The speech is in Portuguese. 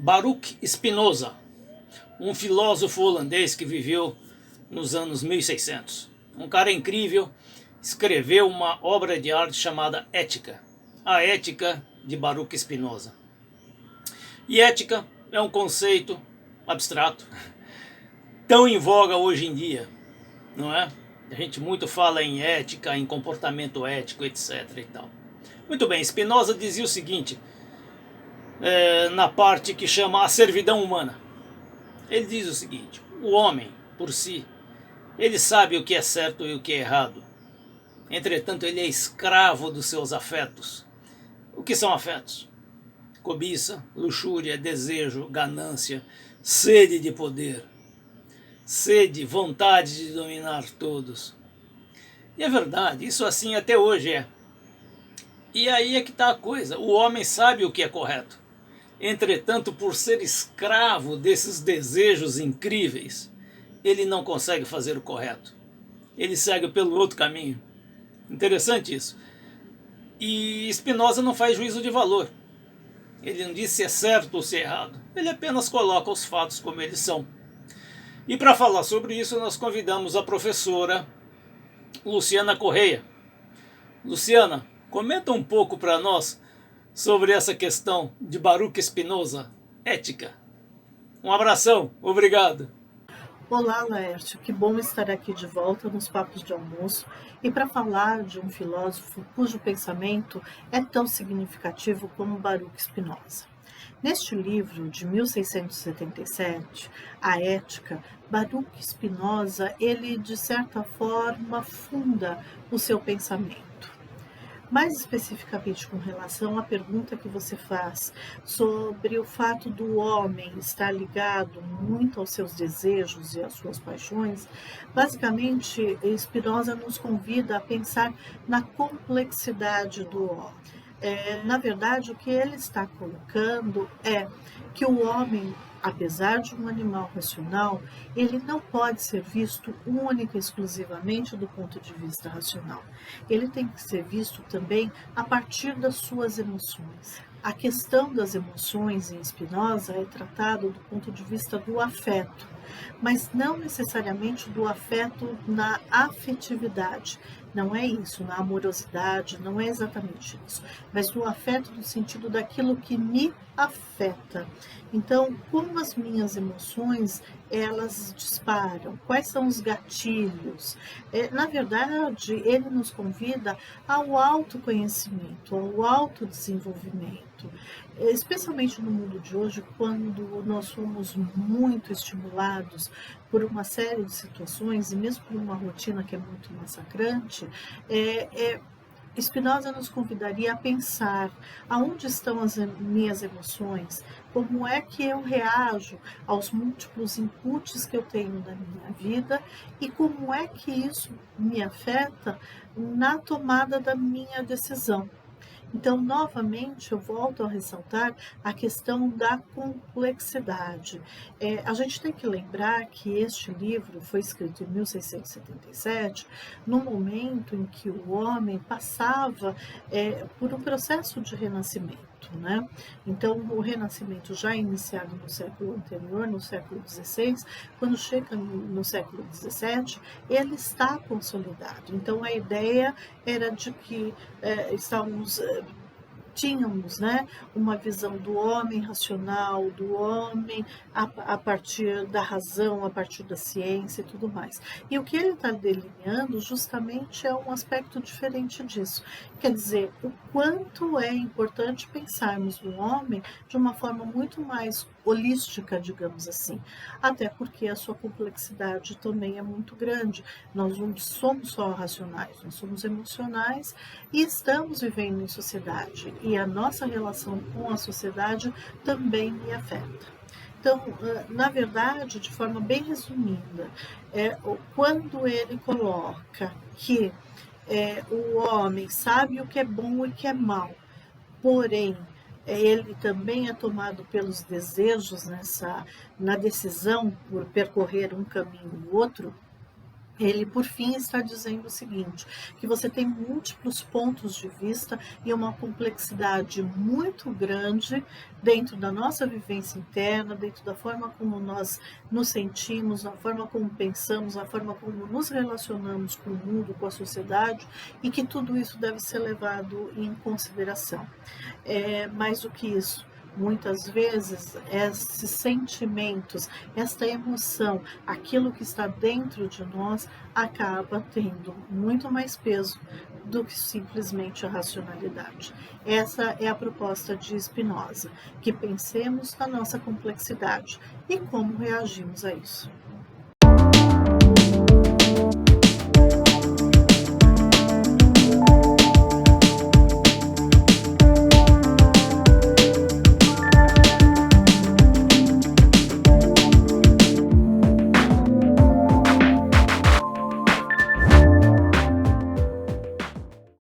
Baruch Spinoza, um filósofo holandês que viveu nos anos 1600. Um cara incrível, escreveu uma obra de arte chamada Ética, a Ética de Baruch Spinoza. E ética é um conceito abstrato, tão em voga hoje em dia, não é? A gente muito fala em ética, em comportamento ético, etc. e tal. Muito bem, Spinoza dizia o seguinte, na parte que chama a servidão humana. Ele diz o seguinte: o homem, por si, ele sabe o que é certo e o que é errado. Entretanto, ele é escravo dos seus afetos. O que são afetos? Cobiça, luxúria, desejo, ganância, sede de poder, sede, vontade de dominar todos. E é verdade, isso assim até hoje é. E aí é que está a coisa, o homem sabe o que é correto. Entretanto, por ser escravo desses desejos incríveis, ele não consegue fazer o correto. Ele segue pelo outro caminho. Interessante isso. E Spinoza não faz juízo de valor. Ele não diz se é certo ou se é errado. Ele apenas coloca os fatos como eles são. E para falar sobre isso, nós convidamos a professora Luciana Correia. Luciana, comenta um pouco para nós sobre essa questão de Baruch Spinoza, ética. Um abração, obrigado. Olá, Laércio, que bom estar aqui de volta nos Papos de Almoço e para falar de um filósofo cujo pensamento é tão significativo como Baruch Spinoza. Neste livro de 1677, A Ética, Baruch Spinoza, ele de certa forma funda o seu pensamento. Mais especificamente com relação à pergunta que você faz sobre o fato do homem estar ligado muito aos seus desejos e às suas paixões, basicamente Spinoza nos convida a pensar na complexidade do homem. Na verdade, o que ele está colocando é que o homem, apesar de um animal racional, ele não pode ser visto única e exclusivamente do ponto de vista racional. Ele tem que ser visto também a partir das suas emoções. A questão das emoções em Spinoza é tratada do ponto de vista do afeto, mas não necessariamente do afeto na afetividade. Não é isso, na amorosidade, não é exatamente isso, mas do afeto no sentido daquilo que me afeta. Então, como as minhas emoções, elas disparam? Quais são os gatilhos? Na verdade, ele nos convida ao autoconhecimento, ao autodesenvolvimento, especialmente no mundo de hoje, quando nós somos muito estimulados por uma série de situações e mesmo por uma rotina que é muito massacrante. Spinoza nos convidaria a pensar aonde estão as minhas emoções, como é que eu reajo aos múltiplos inputs que eu tenho na minha vida e como é que isso me afeta na tomada da minha decisão. Então, novamente, eu volto a ressaltar a questão da complexidade. A gente tem que lembrar que este livro foi escrito em 1677, no momento em que o homem passava por um processo de renascimento. Né? Então, o renascimento já iniciado no século anterior, no século XVI, quando chega no século XVII, ele está consolidado. Então, a ideia era de que tínhamos, né, uma visão do homem racional, do homem a partir da razão, a partir da ciência e tudo mais. E o que ele está delineando justamente é um aspecto diferente disso. Quer dizer, o quanto é importante pensarmos no homem de uma forma muito mais holística, digamos assim, até porque a sua complexidade também é muito grande. Nós não somos só racionais, nós somos emocionais e estamos vivendo em sociedade, e a nossa relação com a sociedade também me afeta. Então, na verdade, de forma bem resumida, quando ele coloca que o homem sabe o que é bom e o que é mal, porém, ele também é tomado pelos desejos na decisão por percorrer um caminho ou outro, Ele, por fim, está dizendo o seguinte, que você tem múltiplos pontos de vista e uma complexidade muito grande dentro da nossa vivência interna, dentro da forma como nós nos sentimos, na forma como pensamos, na forma como nos relacionamos com o mundo, com a sociedade, e que tudo isso deve ser levado em consideração. Mais do que isso, muitas vezes esses sentimentos, esta emoção, aquilo que está dentro de nós acaba tendo muito mais peso do que simplesmente a racionalidade. Essa é a proposta de Spinoza, que pensemos na nossa complexidade e como reagimos a isso.